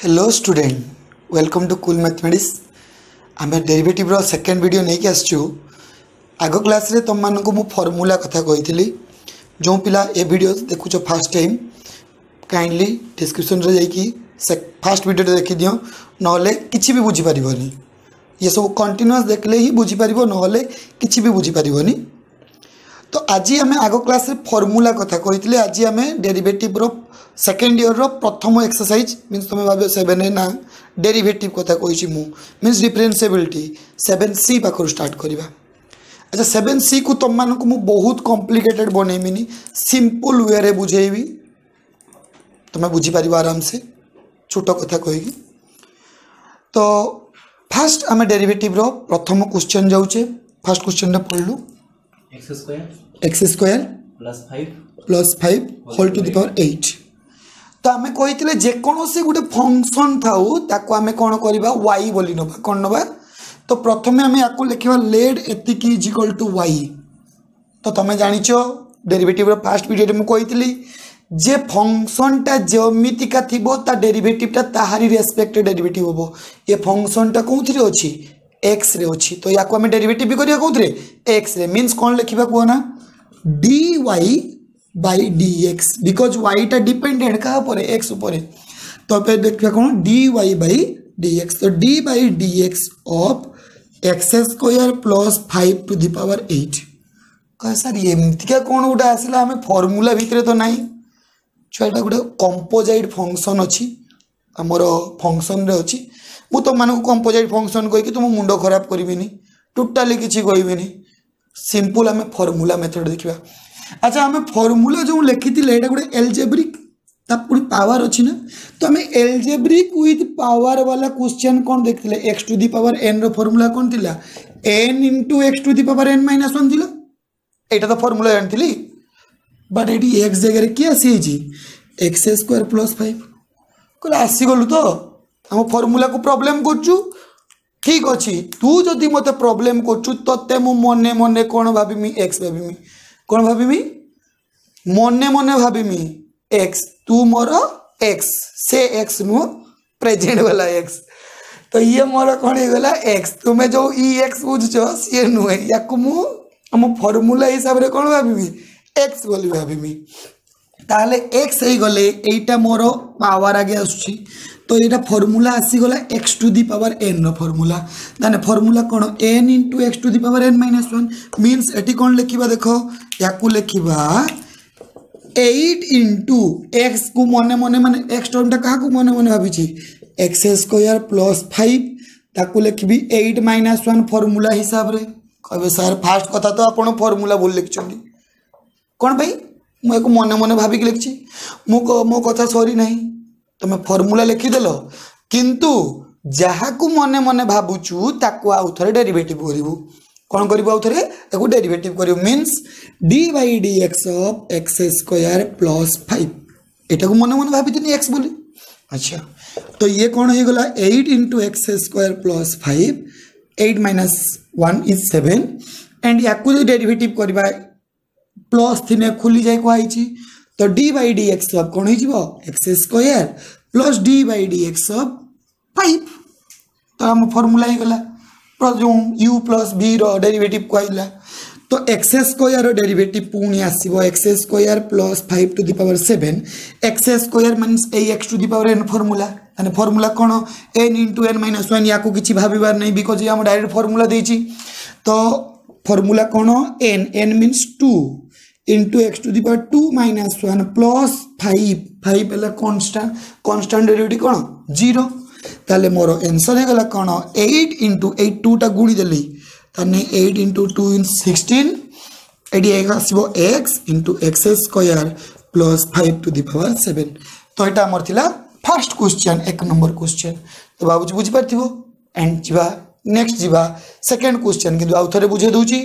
Hello student welcome to cool mathematics आम derivative रो second video नहीं कि आसचु आग क्लास रे तुम मानक मु फॉर्मूला कथा कही जो पिला ए वीडियो देखुच फास्ट टाइम काइंडली डिस्क्रिप्शन रे जाइकी फास्ट वीडियो देखी दियो नहले किछि भी बुझी परिबोनी ये सब कंटिन्यूअस देखले ही बुझी परिबो नहले किछि भी बुझी परिबोनी। तो आज आम आग क्लास रे फॉर्मूला कथा कही आज आम डेरिवेटिव रो सेकेंड ईयर रो प्रथम एक्सरसाइज मीन्स तुम भाव 7 ना डेरिवेटिव कथा कही मीन्स डिफरेंशिएबिलिटी 7C पाखर स्टार्ट करवा। अच्छा 7C को तुम मानक मु बहुत कॉम्प्लिकेटेड बनैमिनी सिंपल वे रे बुझेबी तुम्हें बुझीपार आराम से छोट कथा कही। तो फास्ट आम डेरिवेटिव रो प्रथम क्वेश्चन जाऊे फास्ट क्वेश्चन पढ़लु x square plus 5 whole to the power 8। तो आम कही जेकोसी गोटे फंक्शन थाऊ ताको आम कौन करवा वाई बोली नवा कौन नवा। तो प्रथम आम या लिखा लेड एतिक इज इक्वल टू वाई। तो तुम जानिच डेरिवेटिव फास्ट वीडियो में कही जे फंक्शनटा जमितिका थी डेरिवेटिवटा ताहारी रेस्पेक्ट डेरिवेटिव हम ये फंक्शनटा कौन अच्छी एक्स रे अच्छी। तो या डेरिवेटिव भी करिया कौन एक्स रे मीन्स कौन लिखा कहना d y by d x because वाईटा डिपेंडेंट क्या पर एक्स उपर। तो देखा कौन d y by d x. तो d by d x of x square plus 5 to the power 8 कह सर एमतिका कौन गोटे आसला आम फॉर्मूला भितर तो ना छुआटा गोटे कंपोजाइट फंक्शन अच्छी आमर फंक्शन रे अच्छी मु तुम मानक कंपोजाइट फंक्शन कहीकि तुम मुंड खराब करी टोटाली किसी कहबी सिंपल आम फॉर्मूला मेथड देखा। अच्छा आम फॉर्मूला जो लिखी थी गोटे एलजेब्रिक पुणी पावर अच्छी ना। तो आम एलजेब्रिक विथ पावर वाला क्वेश्चन कौन देखते x to the power n रो फॉर्मूला कौन थी n into x to the power n minus 1 थी यहाँ तो फॉर्मूला जानती बट ये एक्स जगह किए आसी एक्स स्क्वायर प्लस 5 कहले आसीगलु तो आम फॉर्मूला को प्रॉब्लम करचु ठीक अच्छी तू जदि मत प्रॉब्लम करचु ते मु मने मने कौन भाविमी एक्स भाविमी कौन भाविमी मने मने भाविमी एक्स तू मोर एक्स से एक्स नु प्रेजेंट वाला एक्स। तो ये मोर कौन होगा एक्स तुम्हें जो ई एक्स बुझुच सी नुहे या आम फॉर्मूला हिसाब से कौन भाविमी एक्स बोली भाविमी ताहले एक्स हो गले एटा मोर पावर आगे आसुची। तो ये फॉर्मूला आसीगला x to the power n formula ताने फॉर्मूला कौन n into x to the power n minus 1 means एटी कौन लिखा देख या लिखा 8 इंटू एक्स को मने मने माने एक्स टर्मटा क्या मने मने भावी एक्स स्क्वायर प्लस 5 ताकू लिखी 8 माइनस 1 फॉर्मूला हिसाब से कहे सर फास्ट कथा तो आप फॉर्मूला बोल लिखिं कौन भाई मुझे मने मने भाविक लिखी मो कथा सरी ना तुम फॉर्मूला लिखिदेल किंतु जहाँ को मने मने भावुचु ताकू आउ थे डेरिवेटिव करू कौन करू आउ थे ताकू डेरिवेटिव करू means D by d x of x square plus 5 एटा को मने मने भाभी एक्स बोली। अच्छा तो ये कौन हो गला 8 into x square plus 5 8 minus 1 is 7 and या डेरिवेटिव करवा प्लस थी खुली जाए कही। तो d by d x of कौन हो x square plus d by d x of 5 तो आम फॉर्मूला हो गला जो u प्लस v रो डेरिवेटिव कहला। तो एक्स स्क्वायर डेरिवेटिव पुणी आसो x square plus 5 to the power 7 x square means x to the power n formula यानी फॉर्मूला कौन एन इंटू एन माइनस 1 या किसी भावार नहीं बिकज ये आम डायरेक्ट फॉर्मूला देती। तो फॉर्मूला कौन n n means 2 into x to the power 2 minus 1 plus 5 है कॉन्स्टांट डेरिवेटिव कौन 0। ताले मोर आंसर हो गला कौन 8 इंटू 8 2टा गुणी देली ताने 8 इंटू 2 इन 16 एडी आसो x into x square plus 5 to the power 7। तो यहाँ आमर थिला फर्स्ट क्वेश्चन 1 नंबर क्वेश्चन। तो बाबू बुझीपार एंड जा नेक्स्ट जा सेकेंड क्वेश्चन कि आउ थे बुझे दूची।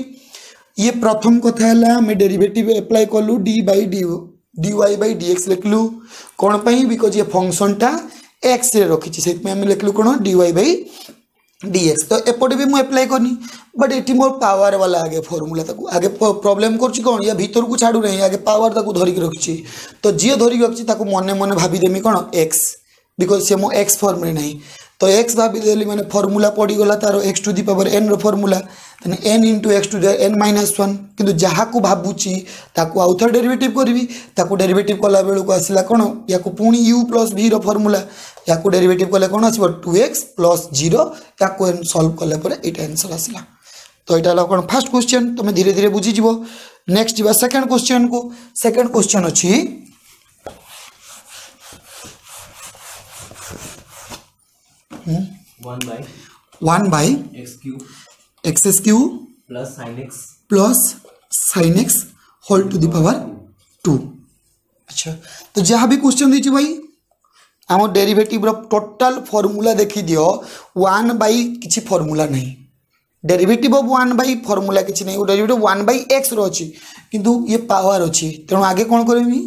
ये प्रथम कथा है डेरिवेटिव अप्लाई कलु d by d y by d x लिखलु कौन पाई बिकज ये फंक्शनटा एक्स रे रखी से लिखलु कौन d y by d x. तो एपटे भी मुझे अप्लाई करनी बट ये मोर पावर वाला आगे फॉर्मूला आगे प्रॉब्लम कर कौन या भीतर को छाड़ू नहीं आगे पावर धरिकी रखी। तो जी धरिकी रखी मने मने भावीदेमी कौन एक्स बिकज से मो एक्स फॉर्म रे नहीं तो एक्स भाभी देली माने फॉर्मूला पड़ी गला तारो x to the power n रो फॉर्मूला तने n into x to the n minus 1 किंतु जहा को भाबुची ताको आउथर डेरिवेटिव करबी ताको डेरिवेटिव कला बेलु को आसिला कोन या को पुनी u plus v रो फॉर्मूला या को डेरिवेटिव कले कोन आसीबो 2x plus 0 या को सॉल्व कले पर एटा आंसर आसिला तो एटा ला कोन फर्स्ट क्वेश्चन तुम धीरे धीरे बुझी जीवो नेक्स्ट जीवा सेकंड क्वेश्चन को सेकंड क्वेश्चन अछि 1 by x cube plus sin x whole to the power 2 अच्छा तो जहाँ भी क्वेश्चन दी भाई आम डेरिवेटिव रो टोटल फॉर्मूला देखी दियो 1 बाई किसी फॉर्मूला नहीं डेरिवेटिव ऑफ 1 बाई फॉर्मूला किसी नहीं डेरिवेटिव 1 बाई x रो अछि किंतु ये पावर अछि तेणु आगे कौन करमी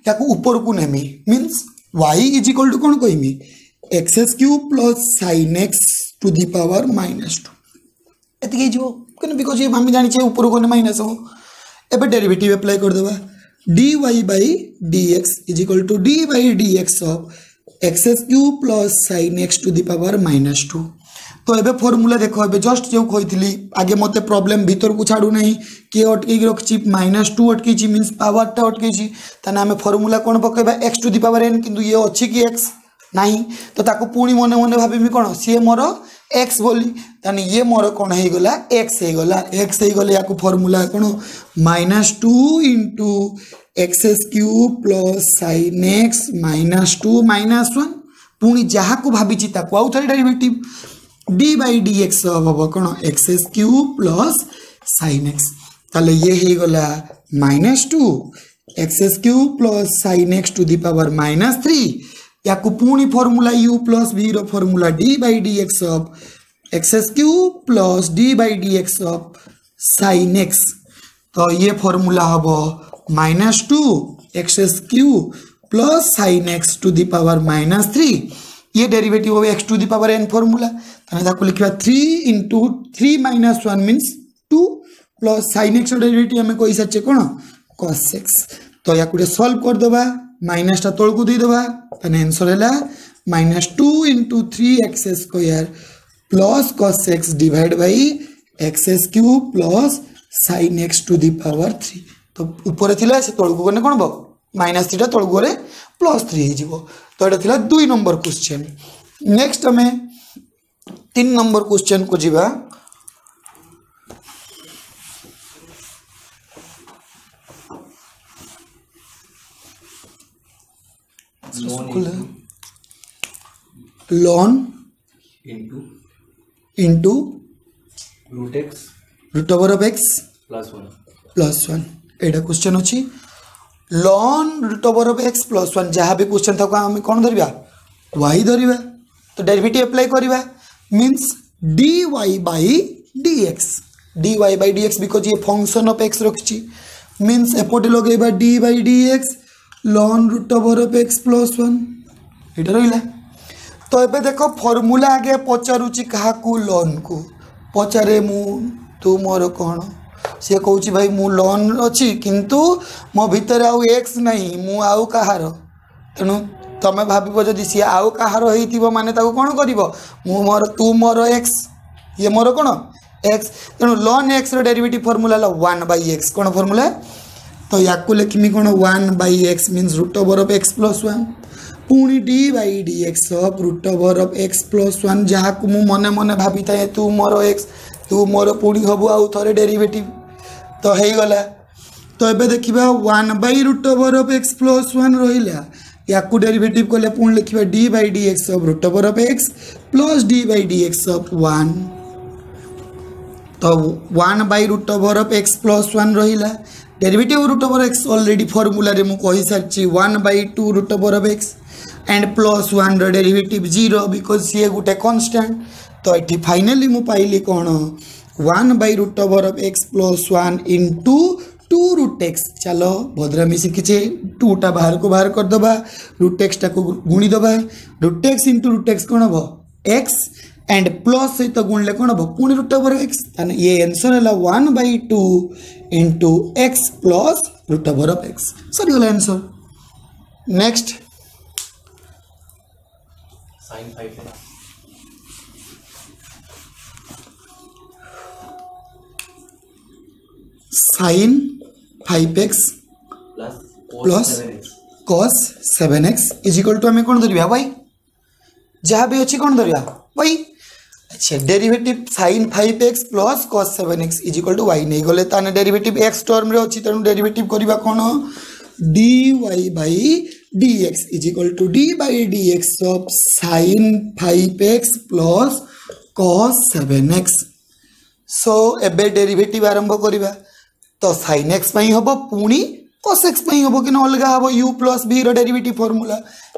या ऊपर को नेमी means y is equal to कौन कहमी x cube plus sine x to the power -2 एति जो कने बिकॉज़ ये हम जानि छै ऊपर को माइनस हो एबे डेरिवेटिव अप्लाई कर देबा dy by dx is equal to d by dx of x cube plus sine x to the power -2 तो एबे फार्मूला देखो एबे जस्ट जो खोइथिली आगे मते प्रॉब्लम भीतर को छाडू नहीं के अटकी रखछि -2 अटकी छि मींस पावर टा अटकी छि तने हमें फार्मूला कोन पकेबा x to the power n किंतु ये अछि कि x नहीं तो ताको पुणी मने मने भाभी कौन सी मोर एक्स बोली ताने ये मोर कौन हो गला एक्स हो गले या फॉर्मूला कौन -2 into x cube plus sine x -2 -1 पुणी जहाँ को भाभी आउ थे derivative d by d x हम कौन x cube plus sine x ताले ये हो गला -2 x cube plus sine x to the power -3 या पुणी फॉर्मूला u प्लस v रो formula d by d x of x cube plus d by d x of sine x तो ये formula हम -2 x cube plus sine x to the power -3 ये derivative of x to the power n formula ताको लिखा 3 into 3 -1 means 2 plus sine x derivative हमें कही सारे कौन cos x तो या सॉल्व कर देबा माइनस टा तोड़ को दे देबा तने आंसर हैला -2 into 3x square plus cos x divide by x cube plus sine x to the power 3 तो ऊपर थिला से तोड़ को गने कोन बो -3 टा तोड़ गोरे +3 हे जिवो तो एटा थिला 2 नंबर क्वेश्चन नेक्स्ट हमें 3 नंबर क्वेश्चन को जिबा ln into root over of x plus 1 Etah question अछि ln root over of x plus 1 जहाँ भी क्वेश्चन था हम कौन धरिबा y धरिबा तो डेरिवेटिव अप्लाई करिबा means dy by dx because ये फंक्शन ऑफ x रखछि मींस एपोटे लगेबा d by dx ln root over of x plus 1 एटा रहिला तो एबे देखो फॉर्मूला आगे पचारुची कहा को लॉन को पचारे मु तू मोर कौन सी कहूँ भाई मु लॉन अच्छी किंतु मो भितर आउ एक्स नहीं मु आउ कहार तेणु तमें भाव जदि सी आउ कहार हो माने ताको कौन कर मु मोर तू मोर एक्स ये मोर कौन एक्स तेणु लॉन x derivative formula 1 by x कौन फॉर्मूला तो या लिखमी कौन 1 by x means root over of x plus 1 पुणी d by d x of root over of x plus 1 जहाँ को मु मने मने भाभी था तू मोर एक्स तू मोर पुणी हबु आउ थरे डेरिवेटिव तो हो गला तो एबे देखिबा 1 by root over of x plus 1 रहिला या को डेरिवेटिव कले पुणी लिखिबा d by d x of root over of x plus d by d x of 1 तो 1 by root over of x plus 1 रहिला derivative root over x already formula रे मु कहि सारछि 1 by 2 root over of x and plus 1 रो derivative 0 because सी गोटे constant तो ये फाइनली मु पाइली कौन 1 by root over of x plus 1 into 2 root x चलो भद्रामी शिखीचे 2 टा बाहर को बाहर कर दबा रूट एक्स टा को गुणी दबा root x into root x कौन हम एक्स एंड प्लस सहित गुणले कौन हम पुणी रूट ओवर एक्स ये आंसर है 1 by 2 into x plus root over of x सरी गला answer next sin 5x sin 5x plus cos 7x is equal to हमें कौन धरिया भाई जहाँ भी अच्छी कौन धरिया भाई अच्छा derivative sin 5x plus cos 7x is equal to y नहीं गले ताने डेरिवेटिव x टर्म रे अच्छी तेणु डेरिवेटिव करबा कोन dy by dx is equal to d by dx of sin 5x plus cos 7x so एबे डेरिवेटिव आरंभ करबा तो sin x पई होबो पुणी cos x पई होबो कि न अलगा होबो u plus b रो डेरिवेटिव फार्मूला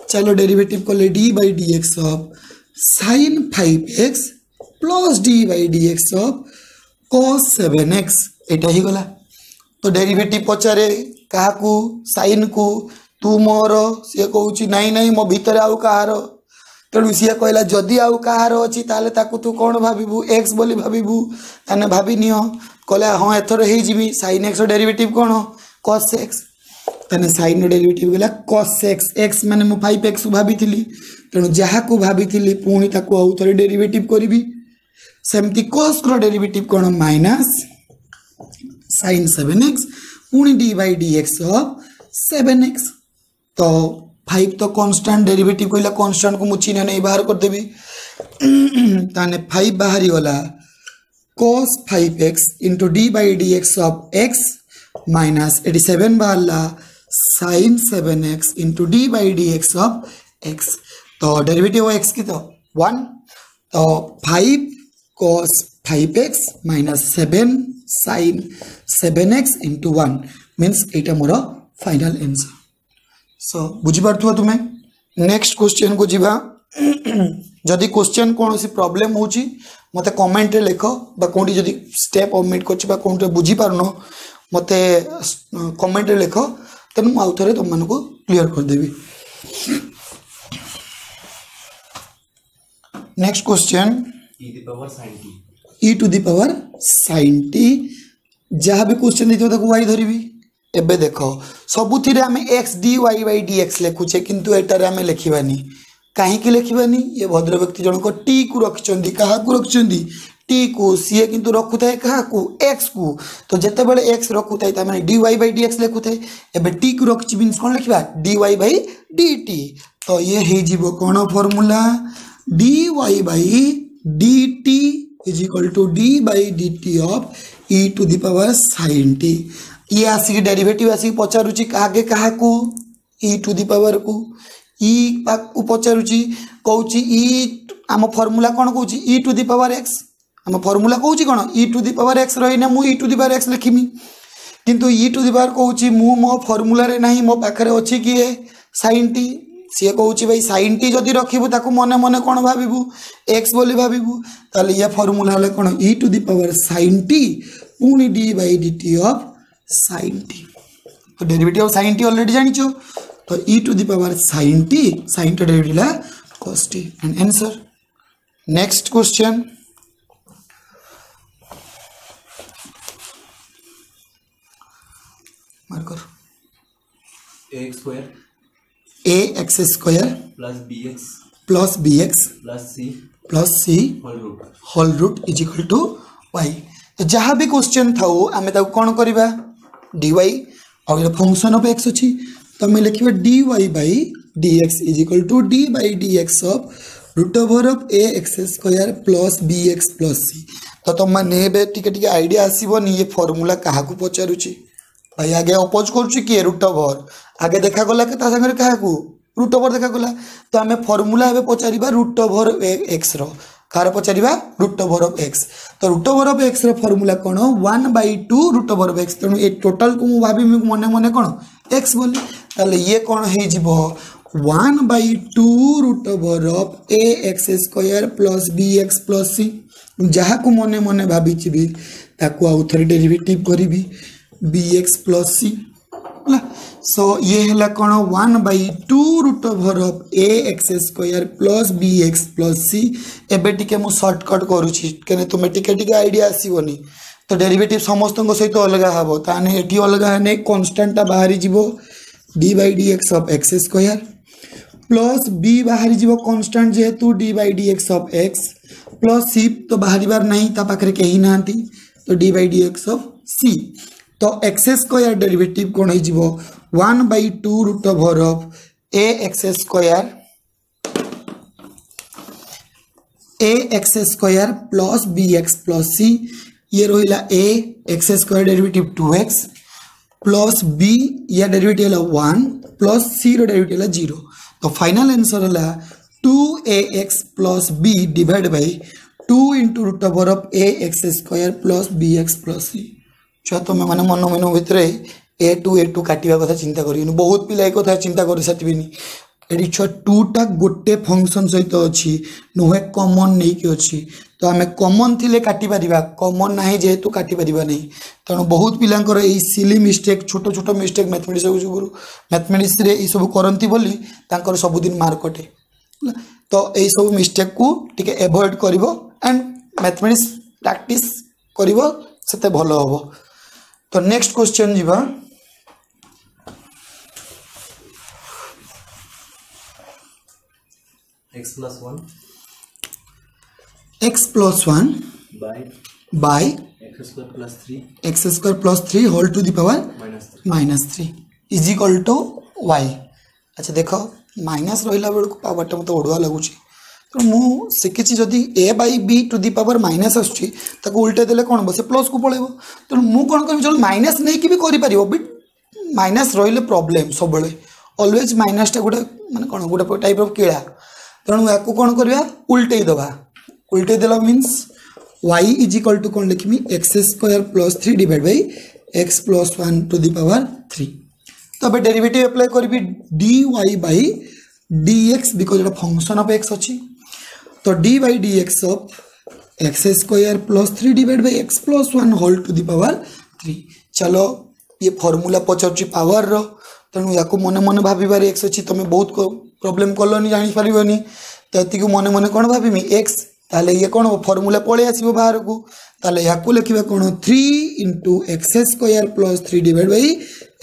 चलो डेरिवेटिव कोले d by dx of sin 5x plus d by dx of cos 7x एटा ही गला तो डेरिवेटिव पचारे कहा को sin को तू मोर से कहूची नहीं नहीं मो भीतर आउ कहार तेणु सी कहला जदि आउ कहार अच्छी ताले ताकू तू कौन भाबू एक्स बोली भाबू ताने भाबी नियो कहला हाँ एथर हो जीवी sin x डेरिवेटिव कौन cos x ताने sin डेरिवेटिव गला cos x x माने मो 5x भाबी थिली तेणु जहाँ को भाबी थिली पुणी ताकू आउ थरे डेरिवेटिव करिवि सेमती cos रो डेरिवेटिव कौन माइनस sin 7x पुणी d by dx of 7x तो 5 तो कांस्टेंट डेरिवेटिव कहला कांस्टेंट को मु चिन्ह नहीं बाहर कर देबी ताने 5 बाहरी गला cos 5x into d by dx of x minus 87 बाहरला sin 7x into d by dx of x तो डेरिवेटिव x की तो 1 तो 5 cos 5x minus 7 sin 7x into 1 means एटा मोर फाइनल आंसर सो बुझी पारथुवा तुम्हें नेक्स्ट क्वेश्चन को जीवा जदि क्वेश्चन कौन सी प्रॉब्लम होची मते कमेंट रे लिखो बा कोंडी जदि स्टेप ओमिट करछि बा कोंटे बुझी पारनो मते कमेंट रे लिखो तनु आउ थरे तुम मन को क्लियर कर देबी next question e to the power sin t e to the power sin t जहाँ भी क्वेश्चन देथियो ताको y धरिबी एबे देखो सबुथिरे आमे x dy by dx लेखुचे किंतु एटारे आमे लेखिबानी काहे की लेखिबानी ये भद्र व्यक्ति जन को t को रखचंदी कहा को रखचंदी t को सीए किंतु रखुताय कहा को x को तो जते बेले x रखुताय त माने dy by dx लेखुताय एबे t को रखची मींस कोन लिखबा dy by dt तो ये हे जीवो कोन formula dy by dt is equal to d by dt of e to the power sin t ये आसिक डेरिवेटिव आसिक पचारुची आगे कहा को e टू दी पावर को e को पचारुची कहूची e आम फार्मूला कौन कहूची e to the power x आम फार्मूला कहूची कौन e to the power x रहीना मु e to the power x लिखिमी किंतु e टू दी पावर कहूची मु मो फार्मूला रे नाही मो पाखरे अछि कि sin t सी कहूची भाई sin t जदि रखिबु ताकू मने मने कौन भाबिबु x बोली भाबिबु ताले ये फार्मूला हले कौन e to the power sin t पुनी d by dt of sin t तो derivative of sin t already जानिछो तो e to the power sin t sin t derivative ला cos t and answer next question मार्कर ax square ax square plus bx plus c whole root is equal to y तो जहाँ भी question था आम कौन करवा dy और फंक्शन ऑफ x अच्छी तो आम लिखा dy by dx is equal to d by dx of root over of ax square plus bx plus c तो तुम मैंने टिके टिके आइडिया आसबनी ये फॉर्मूला क्या पचारुची भाई आगे अपोज करुच्ची किए रूट ओवर आगे देखा गला कि सागर क्या रूट ओवर देखा गला तो आम फॉर्मूला पचार रूट ओवर एक्स कार पचार रूट ओवर ऑफ एक्स तो root over of x formula कौन 1/2 रूट ओवर ऑफ एक्स तेणु ये टोटाल को मुझे भाभी मन मन कौन एक्स बोली ताले ये कौन हो 1/2 root over of ax square plus bx plus c जहाँ को मने मने भाभी ताकू आउ थे डेरिवेटिव करी bx प्लस c सो ये है कौन 1/2 root over of ax square plus bx plus c एबे टिके मु शॉर्टकट करूची कने तुमे टिके टिके आइडिया आसीबनी तो डेरिवेटिव समस्त सहित अलग हम ताने एठी अलग ने कांस्टेंट बाहरी जीवो d by dx of x square plus b बाहरी जीव कांस्टेंट जेहेतु d by d x of x plus c तो बाहर बार नहीं ता पाखरे कहीं ना तो d by d x of c तो एक्स स्क्वायर डेरिवेटिव कौन हो 1/2 root over of a x square plus b x plus c ये रहा a x square derivative 2x plus b या डेरिवेटिव 1 प्लस सी डेरिवेटिव 0 तो final answer है 2ax plus b divide by 2 into root over of a x square plus b x plus c छुआ तुम मैंने मन मन भितर ए टू काटा कथा चिंता कर बहुत पिला एक चिंता कर सारे ये छुआ टूटा गोटे फंक्शन सहित अच्छी नुहे कमन नहीं कि अच्छी तो आम कमन थी काटी पारिबा कमन ना जेहेतु काटी पारिबा नहीं तेणु बहुत पिलांकर यही सिली मिस्टेक छोट छोट मिस्टेक मैथमेटिक्स रे ये सब करती बोली तांकर सबुदिन मार्क कटे तो यही सब मिस्टेक को टिके एवॉइड करिवो एंड मैथमेटिक्स प्रैक्टिस करिवो सेते भलो हबो तो नेक्स्ट क्वेश्चन जीवा x plus 1 x plus 1 by x square plus 3 x square plus 3 whole to the power -3 is equal to y अच्छा देखो माइनस रहिला बेल को पावर मत ओडुआ लगुच तो मु शिखी जदि a by b to the power minus आसुची ताको उल्टे देले कोन बसे प्लस को पळेबो तो मु कोन करबी चल माइनस नै कि भी करि परिबो बट माइनस रहिले प्रॉब्लम सब बेले ऑलवेज माइनस टा गोटे माने कोन गोटे टाइप ऑफ कीड़ा तेणु या कौन करवा उल्टे दबा उल्टे देला means y is equal to कौन लिखमी x square plus 3 divide by x plus 1 to the power 3 तो अब डेरिवेटिव अप्लाई करी d y by d x because ये फंक्शन ऑफ एक्स अच्छी तो d by d x of x square plus 3 divide by x plus 1 whole to the power 3 चलो ये formula पचार power रो तेणु या मन मन भाबार एक्स अच्छी तुम बहुत प्रॉब्लम कलनी जापारे तो ये मन मन कौन भावी एक्स ताले ये कौन फॉर्मूला पलि आसो बाहर को ताले या लिखा कौन 3 into x square plus 3 divide by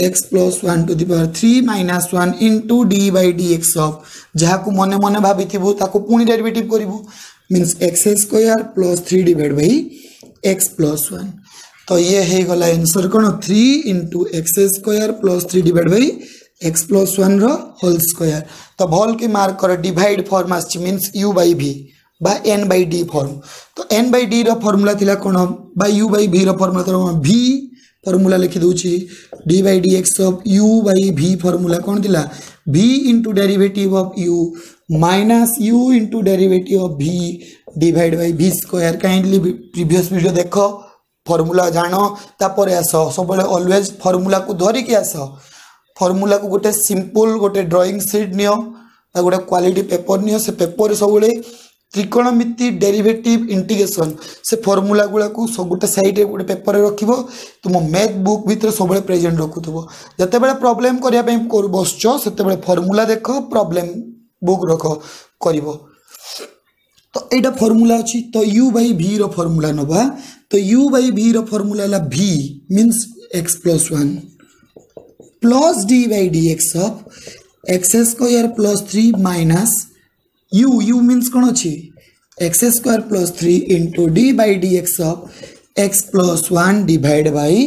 x plus 1 to the power 3 minus 1 into d by d x of जहाँ को मन मन भाभी पुणी डेरिवेटिव करूँ means x square plus 3 divide by x plus 1 तो ये है गला आंसर कौन 3 into x square plus 3 divide by x plus 1 whole square तो भल के मार्क कर divide form us means you by भी बा एन बाई डी फॉर्म तो एन बाई डी फॉर्मूला थिला कौन बा यू बाई भी फॉर्मूला तो भी फॉर्मूला लिखि दूची d by d x of u by v formula कौन थिला v into derivative of u minus u into derivative of v divide by v square kindly previous video देखो formula जान तापर आस सब ऑलवेज फॉर्मूला को धरिकी आस formula को गोटे simple गोटे ड्राइंग शीट नियो गोटे क्वालिटी पेपर नियो से पेपर सब त्रिकोणमिति डेरिवेटिव इंटीग्रेशन से फॉर्मूला गुड़ा को सब गोटे साइड रे गोटे पेपर रखिब तुम मैथ बुक भीतर सब प्रेजेंट रखुव जिते बड़े प्रॉब्लम करने बस से फॉर्मूला देख प्रॉब्लम बुक रख कर तो यहाँ फॉर्मूला अच्छी तो यू बाई भी फॉर्मूला नवा तो यू बाई भी फॉर्मूला है भी means x plus 1 plus d by d x of x square plus 3 minus u u means कौन अच्छी x square plus 3 into d by d x of x plus 1 divide by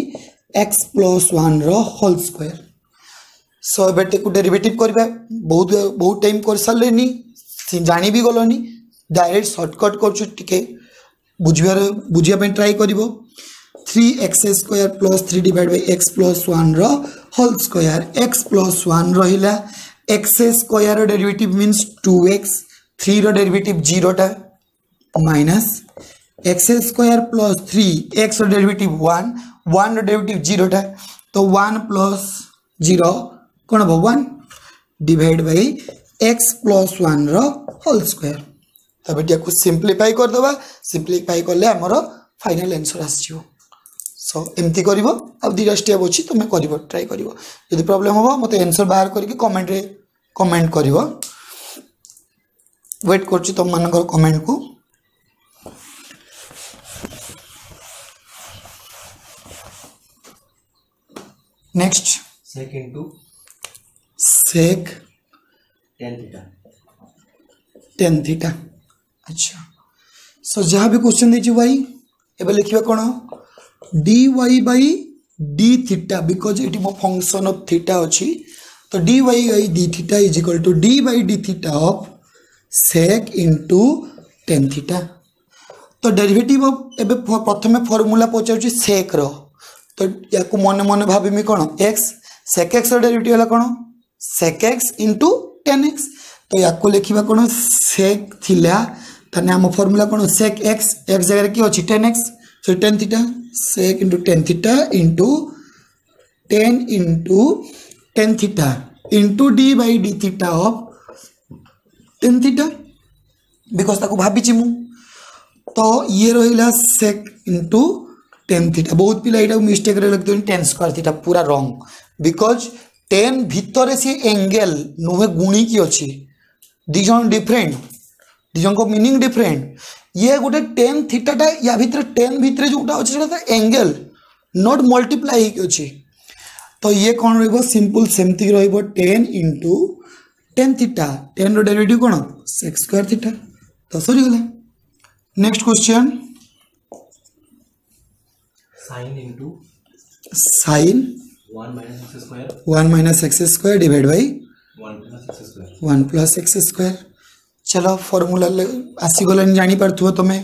x plus 1 whole square so एबे को derivative करबा बहुत time कर सारे जानी भी गलनी डायरेक्ट शॉर्टकट कर बुझिया ट्राई कर 3x square plus 3 divide by x plus 1 whole square x plus 1 रहा x square derivative means 2x 3 derivative 0 टा minus x square plus 3 x derivative 1 derivative 0 टा तो 1 प्लस 0 कौन हम 1 divide by x plus 1 whole square तब ये simplify करदे simplify कले आमर फाइनल आंसर आसो सो एमती कर दुटा स्टेप अच्छी तुम कर ट्राई कर जब प्रॉब्लम हम मत आंसर बाहर करके कमेंट कर वेट कर तुम मान कमेंट को next sec into sec tan theta. Tan theta. अच्छा सो जहाँ भी क्वेश्चन देछि वाई एबे लिखिबा कोन dy बाई d थीटा बिकॉज इट मो फंक्शन ऑफ थीटा अछि तो dy बाई d theta is equal to d बाई d theta of sec into tan theta. तो डेरिवेटिव ऑफ एबे प्रथमे फार्मूला पचाउछि sec रो तो याकू मन मन भाबिमी कोन x sec x रो डेरिवेटिव हला कोन sec x into tan x तो याकू लिखिबा कोन sec थिला तने हम फार्मूला कोन sec x x जगह की अछि tan x सो tan theta sec into tan theta into tan theta into d बाई d theta of tan theta because ताको भाबी छि मु तो ये रहिला sec इनटू tan थीटा। बहुत पिला एटा मिस्टेक रे लगदो tan स्क्वायर थीटा पूरा रॉन्ग बिकॉज tan भीतर से एंगल नुहे गुणी की अछि दिजन डिफरेंट दिजन को मीनिंग डिफरेंट ये गोटे tan थीटा टा या भीतर tan भीतर जोटा अछि सेटा एंगल नॉट मल्टीप्लाई की अछि तो ये कोन रहइबो सिंपल सेमति रहइबो tan into tan theta tan रो डेरिवेटिव कोन sec स्क्वायर थीटा तो सरी गला। Next question Sin into sin 1 minus x square 1 minus x square divided by 1 plus x square. 1 plus x square। चलो फॉर्मूला आसी गलन जानी परथुव तमे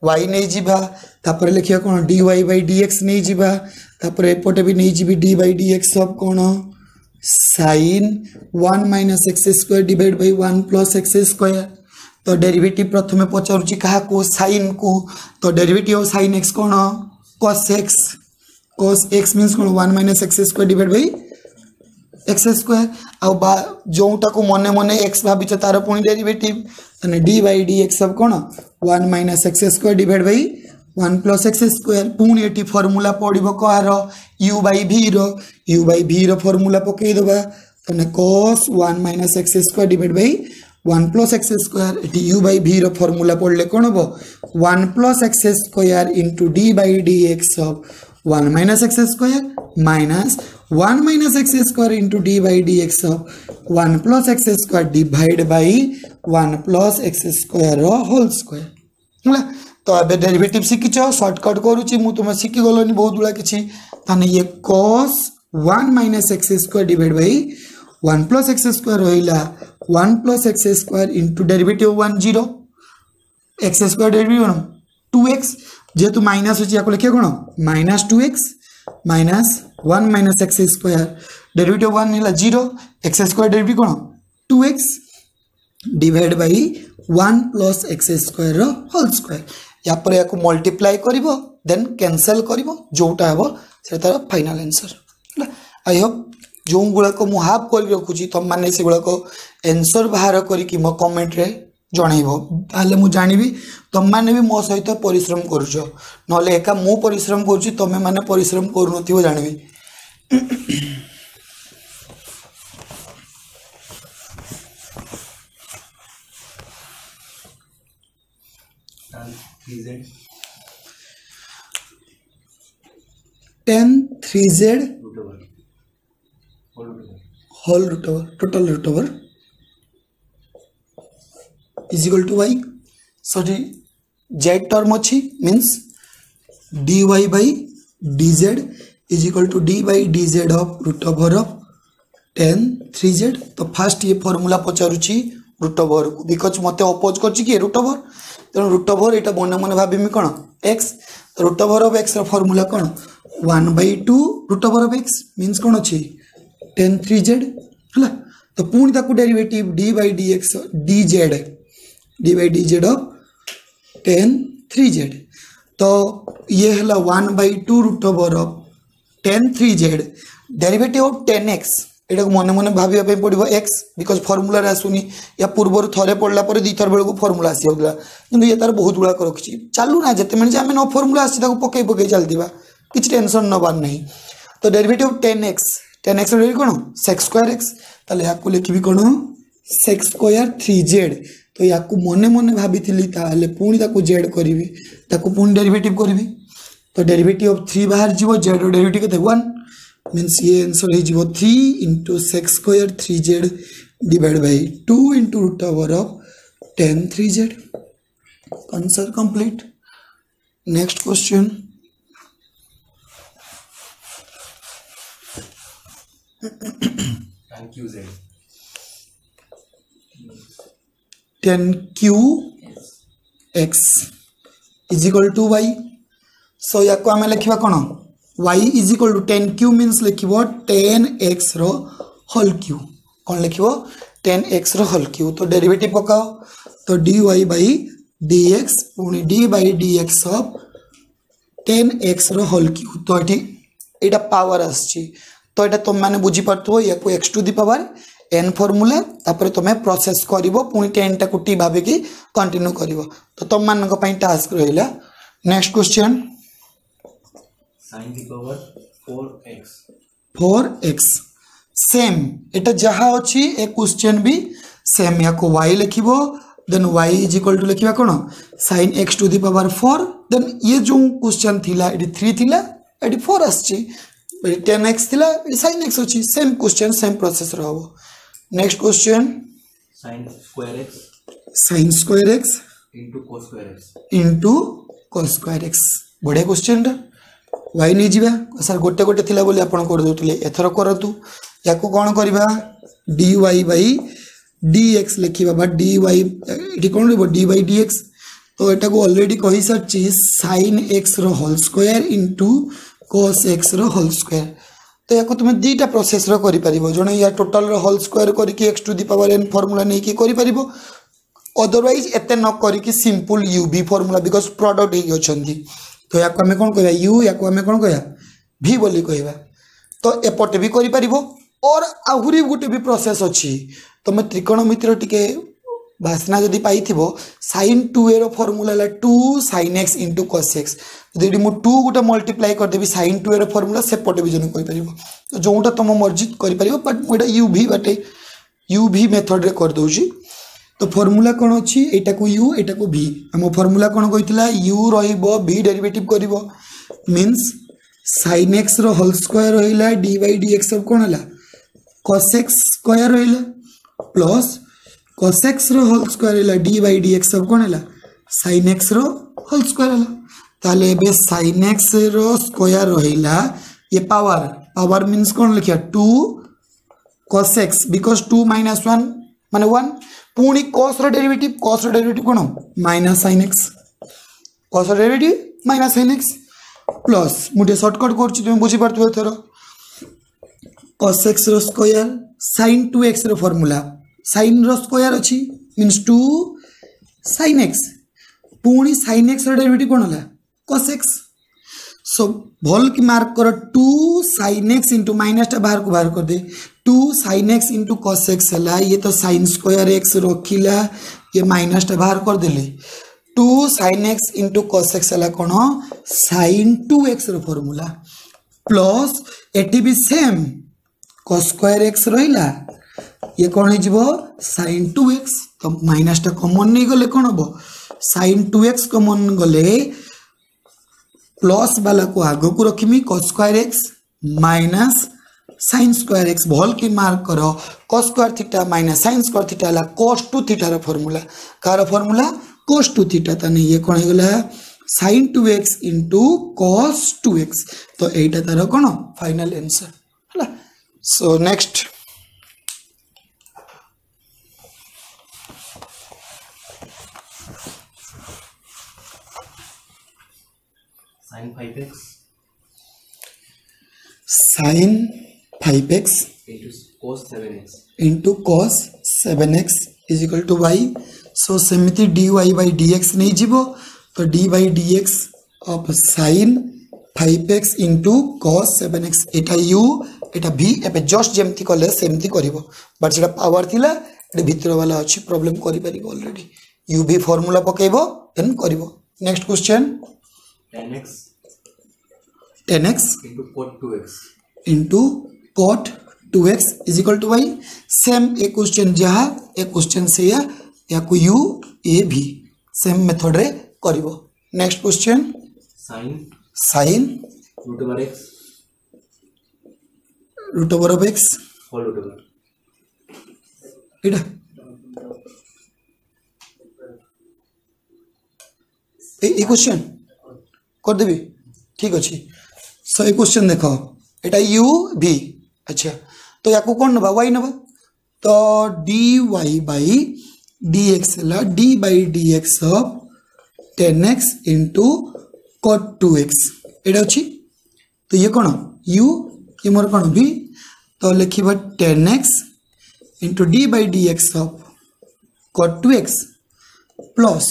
y नै जिबा तापर लिखिया कोन dy by dx नै जिबा तापर एपोटे भी नै जिबी dy by dx सब कोन sin 1 minus x square divided by 1 plus x square तो डेरिवेटिव प्रथमे पचारुची कहा को sin को तो derivative of sin x cone cos x means cone 1 minus x square divided by x square आ जोटा को मने मने x भाबिच तार पुनी डेरिवेटिव तने d by dx सब कोन 1 minus x square divided by 1 plus x square पुनी एटी फार्मूला पडिबो कहार u by v रो फार्मूला पकई दबा तने cos 1 minus x square divided by 1 plus x square एटी u by v रो फार्मूला पडले कोन हो 1 plus x square into d by dx of 1 minus x square minus 1 minus x square into d by dx of 1 plus x square divided by 1 plus x square whole square होला तो अब derivative सिकिचो shortcut करूची मु तुम सिकी गलोनी बहुत गुला किछि ताने ये cos 1 minus x square divided by 1 plus x square होइला 1 plus x square into derivative 1 0 x square derivative 2x जेतु माइनस होची याको लिखे कोन minus 2x minus 1 minus x square derivative 1 हिला 0 x square डेरिवेटिव कोन 2x divided by 1 plus x square whole square या पर याको मल्टीप्लाई करिवो देन कैंसिल करिवो जोटा हबो से तार फाइनल आंसर हला। आई होप जो गुला को मु हाफ कर रखुची तुम माने से गुला को आंसर बाहर करी कि मो कमेंट रे जणाइबो ताले मु जानिबी तुम माने भी मो सहित परिश्रम करूछो नले एका मु परिश्रम करूची तमे माने परिश्रम करूनथिबो जानिबी। tan 3z whole root over total root over is equal to y sorry z term अच्छी means dy by dz is equal to d by dz of root over of tan 3z तो first ये formula पचारुची root over को because मते suppose करछि कि root over तेणु root over एटा मन मन भाबिमी कोन x root over of x रो फार्मूला कोन 1/2 root over of x means कोन अछि tan 3z हला तो पुणी ताकू derivative d by dx dz of tan 3z तो ये हला 1/2 root over of tan 3z derivative of tan x एटा को मन मन भाबिया पे पड़िबो x बिकॉज फार्मूला रे आसुनी या पूर्वर थरे पड़ला पर दी थर बेल को फार्मूला आसी होगला किंतु ये तार बहुत गुळा करखछि चालू ना जते मन जे हम नो फार्मूला आसी ताको पकई पकई चल दिबा किछ टेंशन नबार नहीं तो डेरिवेटिव ऑफ tan x रे कोन sec स्क्वायर x ताले याकू लिखिबी कोन sec स्क्वायर 3z तो याकू मने मने भाबिथिली ताले पुणी ताकू z करबी ताकू पुणी डेरिवेटिव करबी तो डेरिवेटिव ऑफ 3 बाहर जीवो z रो डेरिवेटिव केते 1 मींस ये आंसर हे जीवो 3 into sec square 3z divided by 2 into root over of tan 3z. Answer complete. Next question. Tan QZ. Tan q x is equal to y. So या को आमे लिखिबा कोन y is equal to tan q means लिखिबो tan x रो whole q. कोन लिखिबो tan x रो होल q. तो डेरिवेटिव पकाओ तो dy by dx पुनी d by dx of tan x रो होल q. तो एटा पावर आछि तो एटा तुम माने बुझी पड़तो या को x to the power n formula तापर तुमे प्रोसेस करिवो पुनी tan टा को t भाबे की कंटिन्यू करिवो. तो तुम मान को पई टास्क रहिला. Next question. Sin the power 4x. 4x same एटा जहा अछि ए क्वेश्चन भी सेम या को y लिखिबो then y is equal to लिखिबा कोन sin x to the power 4 then ये जो क्वेश्चन थिला एडी 3 थिला एडी 4 आछि 10x थिला sin x अछि सेम क्वेश्चन सेम प्रोसेस रहबो. Next question. sin square x into cos square x into cos square x. बढ़िया क्वेश्चन रा y नहीं जीवा सर गोटे गोटे थिला बोली आपण कर दोतले एथरो करतु या को कोन करबा dy by dx लिखिबा बा dy एठी कोन लेबो dy by dx. तो एटा को ऑलरेडी कहि सच्ची sin x रो whole square into cos x रो होल स्क्वायर. तो या को तुम दीटा प्रोसेस रो करि परिबो जने या टोटल रो होल स्क्वायर करि कि x to the power n formula नै कि करि परिबो. अदरवाइज एते न करि कि simple uv formula because product हे अछंती. तो या को हमें कोन कहया u या को हमें कोन कहया v बोली कहबा. तो एपटे भी करि परिबो और आहुरी गुटे भी प्रोसेस अछि. तो मैं त्रिकोणमिति रो टिके भाषणा जदि पाइथिबो sin 2a रो फार्मूला ला 2 sin x into cos x. जदि मु 2 गुटे मल्टीप्लाई कर देबी sin 2a रो फार्मूला सेपटे भी जने कहि परिबो. तो जोटा तुम मर्जी करि परिबो बट मोटा uv बाटे uv मेथड रे कर दोजी. तो फार्मूला कोन अछि एटा को u एटा को v. हम फार्मूला कोन कहितला u रहिबो v डेरिवेटिव करिवो मींस sin x रो होल स्क्वायर रहिला d by dx सब कोन हला cos x स्क्वायर रहिला प्लस cos x रो होल स्क्वायर हला d by dx सब कोन हला sin x रो होल स्क्वायर हला. ताले बे sin x रो स्क्वायर रहिला ये पावर मींस कोन लिखिया 2 cos x बिकॉज़ 2 minus 1 माने 1 पुणी cos रो डेरिवेटिव कोन माइनस sin x cos रो derivative minus sin x plus मुटे शॉर्टकट करछि तुम बुझी परथबो एथरो cos x रो स्क्वायर sin 2x रो फार्मूला sin रो स्क्वायर अछि मींस 2 sin x पुणी sin x रो डेरिवेटिव कोन हला cos x. सो भल की मार्क कर 2 sin x into माइनस टा बाहर को बाहर कर दे 2 sin x into cos x हला ये तो sin स्क्वायर x रखिला ये माइनस टा बाहर कर देले 2 sin x into cos x हला कोन sin 2x रो फार्मूला प्लस एटी भी सेम cos स्क्वायर x रहिला ये कोन हे जिवो sin 2x. तो माइनस टा कॉमन नहीं गले कोन हबो sin 2x कॉमन गले प्लस वाला को आगो को रखिमी cos square x minus sin square x भल की मार्क करो cos square theta minus sin square theta ला cos 2 थीटा रो फार्मूला कार फार्मूला cos 2 थीटा त नहीं ये कोन हेगला sin 2x into cos 2x. तो एटा तार कोन फाइनल आंसर हला. So next. sin 5x sin 5x into cos 7x is equal to y. So सेमिति dy by dx नहीं जीवो तो d by dx of sin 5x into cos 7x Etah u Etah v एबे just जेमति कले सेमति करिवो but सेटा power थिला एटा भितर वाला अछि प्रॉब्लम करि परिबो ऑलरेडी uv फार्मूला पकेइबो देन करिवो. Next question. 10x into cot 2x into cot 2x is equal to y. Same ए क्वेश्चन जहा ए क्वेश्चन से या को u a भी सेम मेथड रे करिवो. Next question. sin root over x root over of x whole root over Etah A question कर देबी ठीक अच्छे सो ये क्वेश्चन देख एटा यू भी अच्छा तो या कौन नवा वाई नवा तो d y by d x है d by d x of 10x into cot 2x एटा अच्छी तो ये कौन u ये मोर कौन भी तो लिखा 10x into d by d x of cot 2x plus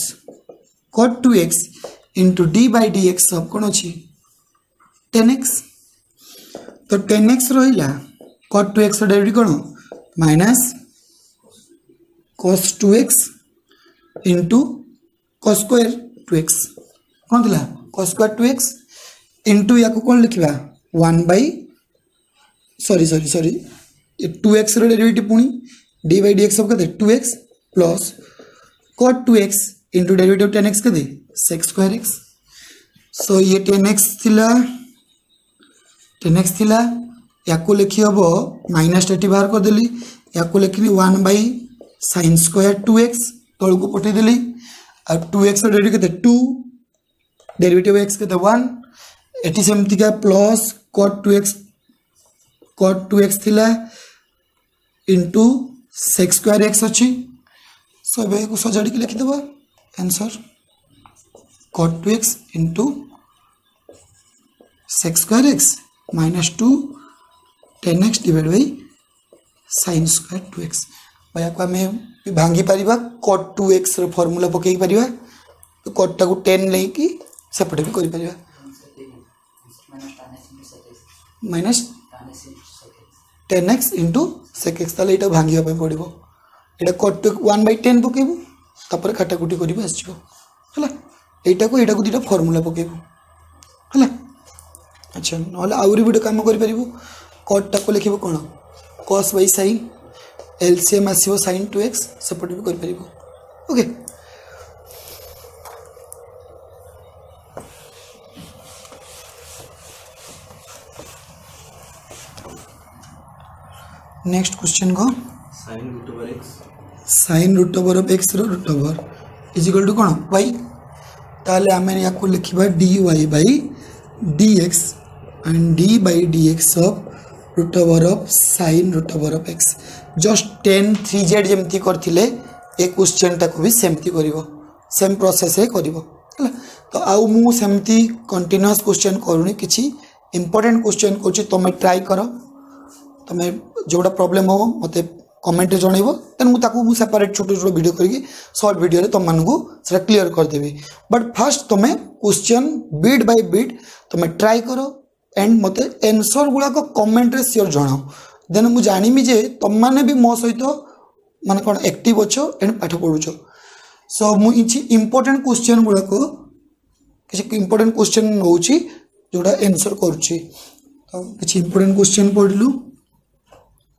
cot 2x into d by d x of कौन अच्छी 10x तो 10x रहा cot 2x डेरिवेटिव कौन minus cos 2x into cos square 2x कौन थी cos स्क्वायर 2x इंटू या कौन लिखा 1 बाई सॉरी 2x डेरिवेटिव पुणी d by d x of के 2x plus cot 2x into derivative 10x के sec स्क्वायर x सो ये 10x थिला या को लिखी हम माइनस टी बाहर करदेली या को लिखी 1 बाई sin स्क्वायर 2x तल को पठेदेली और 2x डेरिवेटिव के 2 डेरिवेटिव x के 1 एटी सेमती का प्लस cot 2x थिला इंटू sec स्क्वायर x अच्छी सो ए को सजाड़ी के लिखिदेव answer cot 2x into sec square x माइनस 2 10x divide by sin square 2x या को आम भांगी पार cot 2x फॉर्मूला पकई पार तो cot टाक 10 लेकिन सेपटे भी कर minus 10x into sec x ताले ये भांगा पड़ो ये cot 1 बाई 10 पकेबू तापर काटाकुटी कर यहाँ को दुटा फॉर्मूला पकेबू है अच्छा ना आउरी भी कम कर cot टाक लिख कौन cos बाई sin एलसीएम आसो sin 2x सेपटे भी कर ओके नेक्स्ट क्वेश्चन को sin root over of x root over is equal to कौन y ताले आम या को लिखा d y by d x and d by d x of root over of sin root over of x just 10 3z जमती करथिले ए question टाको भी सेमती करिवो सेम प्रोसेस है करिवो तो आउ मु सेमती कंटीन्यूअस क्वेश्चन करूनी किछि इंपोर्टेंट क्वेश्चन कोछि तमे ट्राई करो तमे जोड़ा प्रॉब्लम हो मते कमेंट रे जणैबो तन मु ताको मु सेपरेट छोटो छोटो वीडियो करके शॉर्ट वीडियो रे तम मानकू सेटा क्लियर कर देबी बट फर्स्ट तमे क्वेश्चन बिट बाय बिट तमे ट्राई करो एंड मते आंसर गुला को कमेंट रे शेयर जणाओ देन मु जानिमी जे तम माने भी मो सहित माने कोन एक्टिव अछो एंड पाठ पढुछो सो मु इछि इंपोर्टेंट क्वेश्चन गुला को किछि इंपोर्टेंट क्वेश्चन नउछि जोडा आंसर करूछि तो किछि इंपोर्टेंट क्वेश्चन पढलु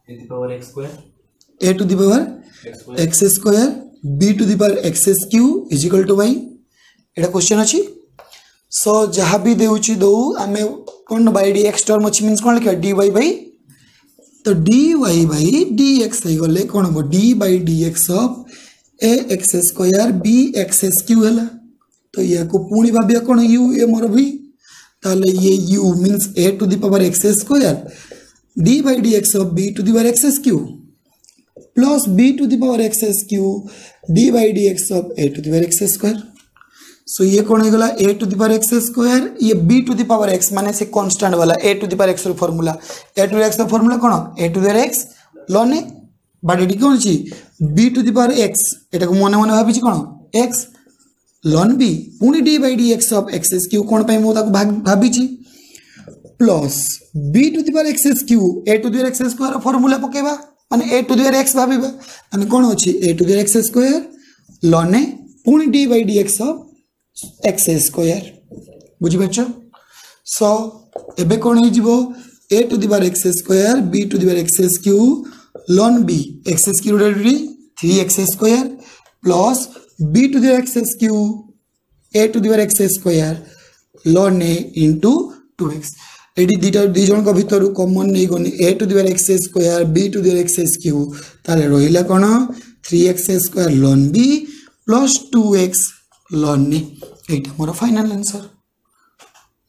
a to the power x square b to the power x cube is equal to y एटा क्वेश्चन अछि सो जहाँ भी देउछि दो आमे कोन बाय dx टर्म अछि मींस कोन लिखा dy बाय तो dy बाय dx हे गले कोन हो d by dx of a x square b x cube हला तो या को पूरी भाबिया कोन u ए मोर भी ताले ये u means a to the power x square d by dx of b to the power x cube plus b to the power x cube d by dx of a to the power x square सो ये कौन हो गला a to the power x square ये b to the power x माने से constant वाला a to the power x formula a to the x formula कौन a to the power x ln a but eighty कौन छी b to the power x एटा को मने मने भाबी छी कौन x ln b पुनी d by dx of x cube कौन पई मो ताको भाबी छी plus b to the power x cube a to the power x square formula पकेबा माने a to the power x भाबीबा माने कोन अछि a to the power x square ln a पुनी d by dx of x square बुझी पाछ सो एबे कोन हे जिवो a to the power x square b to the power x cube ln b x cube derivative 3x square plus b to the power x cube a to the power x square ln a into 2x एटी दुटा दी जन भितर common नहीं गनी a to the power x square b to the power x cube ताले रहिला कोन 3x स्क्वायर ln b plus 2x ln a एटा मोर फाइनल आंसर।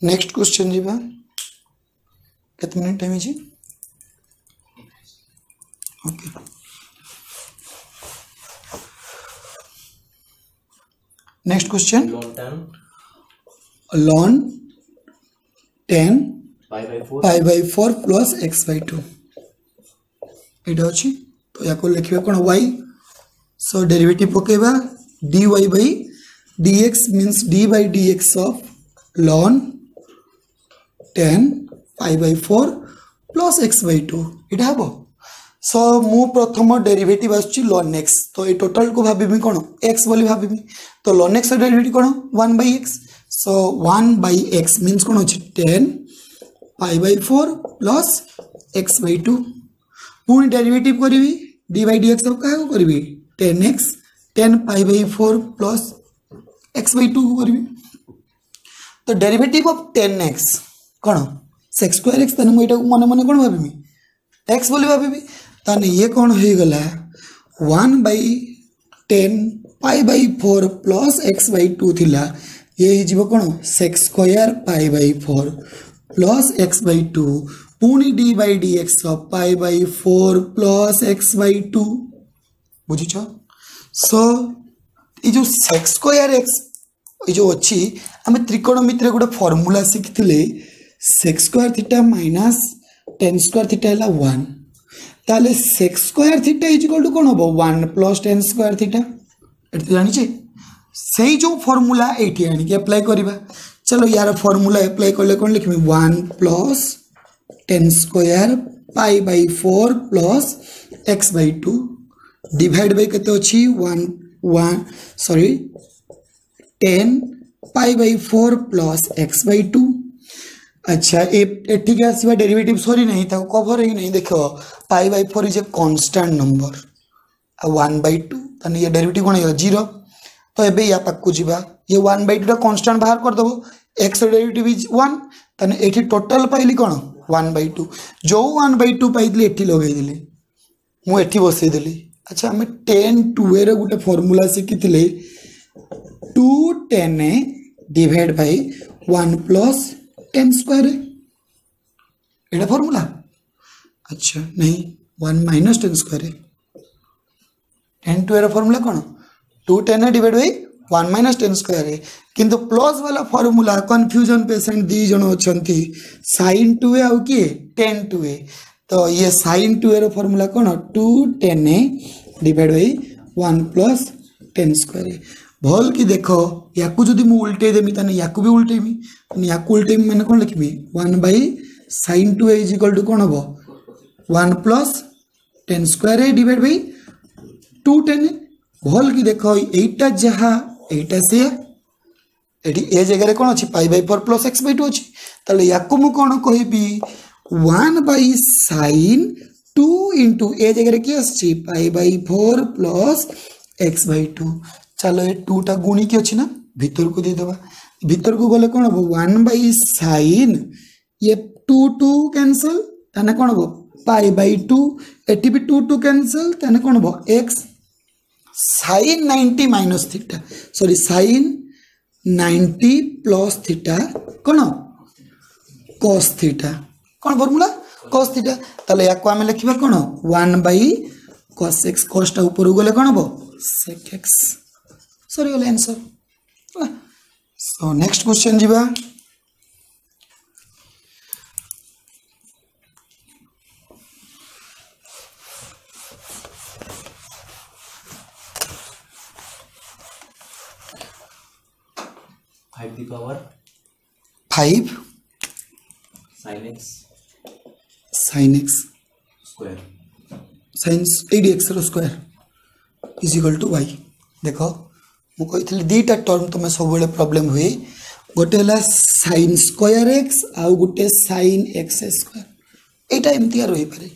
नेक्स्ट क्वेश्चन जीवा कितने मिनट टाइम जी okay next question ln 10 pi by 4 plus x by 2 एटा अछि तो या को लिखिबा कोन y सो डेरिवेटिव पकेबा dy by dx means d by dx of ln 10 pi by 4 plus x by 2 इटा हबो। सो मु प्रथम डेरिवेटिव आछि ln x तो ए टोटल को भाबिबी कोन x बोली भाबिबी तो ln x derivative cone 1 by x so 1 by x means कोन अछि 10 pi by 4 plus x by 2 पुणी डेरिवेटिव करी d by dx सब का करी 10x 10 pi by 4 plus x by 2 करी तो डेरिवेटिव ऑफ 10x कौन सेक्स स्क्वायर एक्स तने मुइटा मन मन कोन भाबिमी x बोली भाबिमी तने ये कोन होई गला 1 by 10 pi by 4 plus x by 2 थिला ये ही जीव कोन sex square pi by 4 plus x by 2 पुणी d by dx of pi by 4 plus x by 2 बुझिछ। सो ये जो सेक्स स्क्वायर एक्स ये जो अच्छी आम त्रिकोणमिति गोटे फॉर्मूला शिखिले sec square theta minus tan square theta है 1 ताले sec square theta is equal to कौन हम 1 प्लस टेन स्क्वायर थीटा ये तो जानी से जो फॉर्मूला ये आनिक अप्लाई करवा चलो यार फॉर्मूला अप्लाई कले कौन लिखी 1 plus ten square pi by 4 plus x by 2 divide by केते अछि 1 sorry 10 pi by 4 plus x by 2 अच्छा एठी के आसीबा डेरिवेटिव सॉरी नहीं था कवर ही नहीं देखो pi by 4 is a constant number 1 by 2 तने ये डेरिवेटिव कोन है 0 तो एबे या पक्कू जीवा ये 1 बाई 2 टा कांस्टेंट बाहर कर दबो एक्स डेरिवेटिव इज 1 तने एठी टोटल पाइली कोन 1 बाई 2 जो 1 बाई 2 पाइली एठी लगै दिले मु एठी बसै दिली अच्छा हमें 10 2 रे गुटे फार्मूला सिखिथिले 2 10 डिवाइड बाय 1 प्लस 10 स्क्वायर एटा फार्मूला अच्छा नहीं 1 माइनस 10 स्क्वायर 10 2 रे फार्मूला कोन 2 10 डिवाइड बाय 1 माइनस 10 स्क्वायर है किंतु प्लस वाला फार्मूला कंफ्यूजन पेशेंट दी जन अछंती sin 2a आउ की tan 2a तो ये sin 2a रो फार्मूला कोन 2 10 डिवाइड बाय 1 प्लस 10 स्क्वायर भल की देखो याकू जदी मु उल्टे देमी तने याकू भी उल्टेमी तने याकू उल्टेमी माने कोन लिखबी 1 by sin 2a is equal to कोन हबो 1 प्लस 10 स्क्वायर डिवाइड बाय 2 10 भल की देखो एटा जहा एटा से एटी ए जगह कौन अच्छी pi by 4 plus x by 2 अच्छी ताले याकू मु कौन कहबी 1 बाई साइन 2 इंटू ए जगह की अच्छी pi by 4 plus x by 2 चलो ये 2 टा गुणी की अच्छी ना भीतर को दे देबा भीतर को गले कौन हो 1 बाई साइन ये 2 2 कैंसिल तने कौन हो पाई बाई 2 एटी भी 2 2 कैंसिल तने कौन हो x sine 90 minus theta sorry sine 90 plus theta कौन cos थीटा कौन फॉर्मूला cos थीटा ताले याको आमे लिखिबा कौन 1 बाई cos x cos टा ऊपर गले कौन हो sec x सॉरी गले आंसर सो नेक्स्ट क्वेश्चन जीवा the power 5 sin x square sin 8x रो square is equal to y देखो मु कहितली दीटा टर्म तुम सब बेले प्रॉब्लम हुए गोटे हला sin स्क्वायर x आ गोटे sin x स्क्वायर एटा एमतिया रही पारे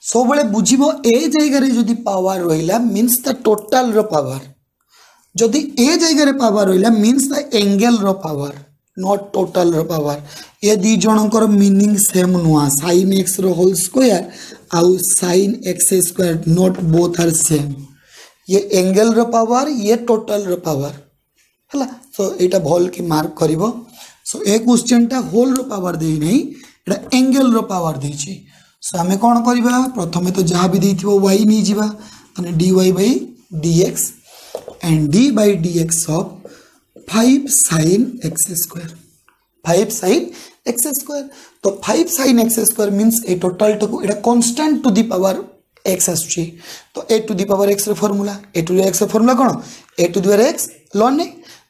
सब बेले बुझिबो ए जगह रे जदी पावर रहिला मींस द टोटल रो पावर जदि ए जगह रे पावर रहिला मींस द एंगल रो पावर नॉट टोटल रो पावर ये दी जनकर मीनिंग सेम नुआ sin x रो होल स्क्वायर आउ sin x square not both are same ये एंगल रो पावर ये टोटल रो पावर हला सो एटा भल की मार्क करिवो सो ए क्वेश्चन टा होल रो पावर देई नहीं एटा एंगल रो पावर देई छी सो हमें कोन करबा प्रथमे तो जहां भी देइथिबो y नै जिबा तने dy by dx and d by dx of 5 sin x square 5 sin x square तो 5 sin x square means a total to एटा constant to the power x आछी तो a to the power x रो formula a to the x रो formula कोन a to the power x ln a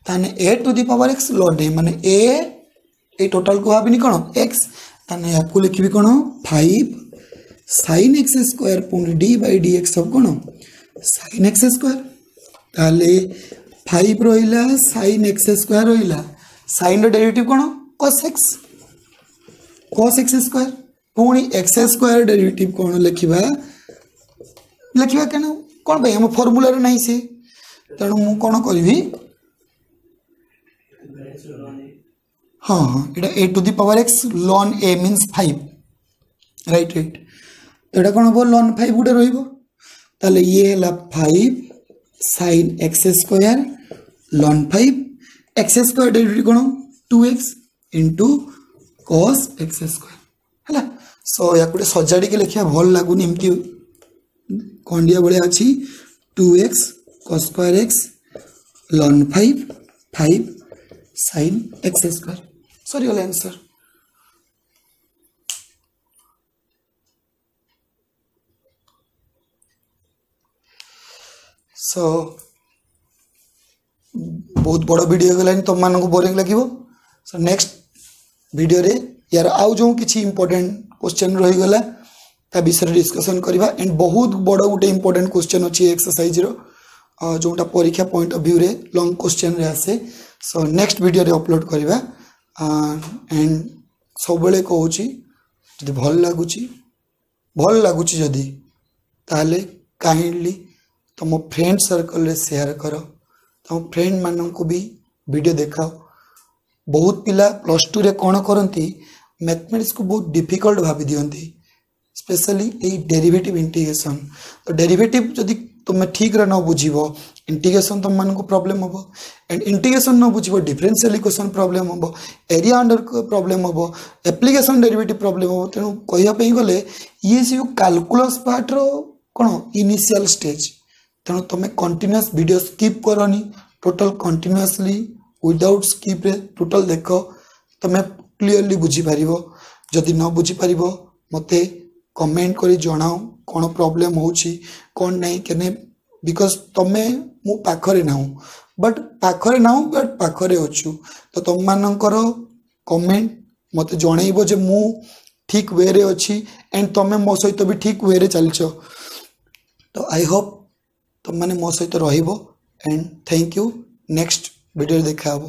ताने a to the power x ln a माने a total को भाबिनी कोन x ताने याकू लिखिबी कोन 5 sin x square पुनी d by dx सब कोन sin x square ताले 5 रहिला sin x square रहिला sin रो डेरिवेटिव कोन cos x square पुनी x square डेरिवेटिव कोन लिखिबा केन कोन भाई हम फार्मूला रे नाही से तणु मु कोन करबी हाँ हाँ एटा a to the power x ln a means 5 right तो एटा कोन हो ln 5 गुटे रहिबो ताले ये हला 5 sin x square ln 5 x square derivative कोन 2x into cos x square हला सो या कुटे सजाडी के लिखिया भल लागुनी एमती कोंडिया बळे अछि 2x cos square x ln 5 sin x square sorry all answer so बहुत बड़ा वीडियो गलानी तुम मान को बोरिंग लगिवो सो नेक्स्ट वीडियो रे यार आउ जो किछि इंपोर्टेंट क्वेश्चन रही गला ता विषय डिस्कशन करबा एंड बहुत बड़ा गोटे इंपोर्टेंट क्वेश्चन अछि एक्सरसाइज रो जोटा परीक्षा पॉइंट ऑफ व्यू रे लॉन्ग क्वेश्चन रे आसे सो नेक्स्ट वीडियो रे अपलोड करबा एंड सब बेले कहूची जदि भल लागुची जदि ताले काइंडली तुम फ्रेंड सर्कल रे शेयर करो तुम फ्रेंड मानन को भी वीडियो देखाओ बहुत पिला +2 रे कोन करंती मैथमेटिक्स को बहुत डिफिकल्ट भाबी दियंती स्पेशली ए डेरिवेटिव इंटीग्रेशन तो डेरिवेटिव जदि तुम ठीक रे न बुझिबो इंटीग्रेशन तुम मान को प्रॉब्लम होबो एंड इंटीग्रेशन न बुझिबो डिफरेंशियल इक्वेशन प्रॉब्लम होबो एरिया अंडर प्रॉब्लम होबो एप्लीकेशन डेरिवेटिव प्रॉब्लम होबो तेनु कहिया पई गले ये से कैलकुलस पार्ट रो कोन इनिशियल स्टेज तेनु तुम कंटीन्यूअस वीडियो स्किप करनी टोटल कंटीन्यूअसली विदाउट स्किप रे टोटल देखो तुम क्लियरली बुझी पारिबो जदि न बुझी पारिबो मते कमेंट करी जणाओ कोन प्रॉब्लम होची कोन नहीं केने बिकॉज तमे मु पाखरे नाउ बट पाखरे अछु तो तुम मानकर कमेंट मते जणाइबो जे मु ठीक वे रे अछि एंड तमे मो सहित भी ठीक वे रे चलछो तो आई होप तुम माने मो सहित रहिबो and thank you next video देखाबो।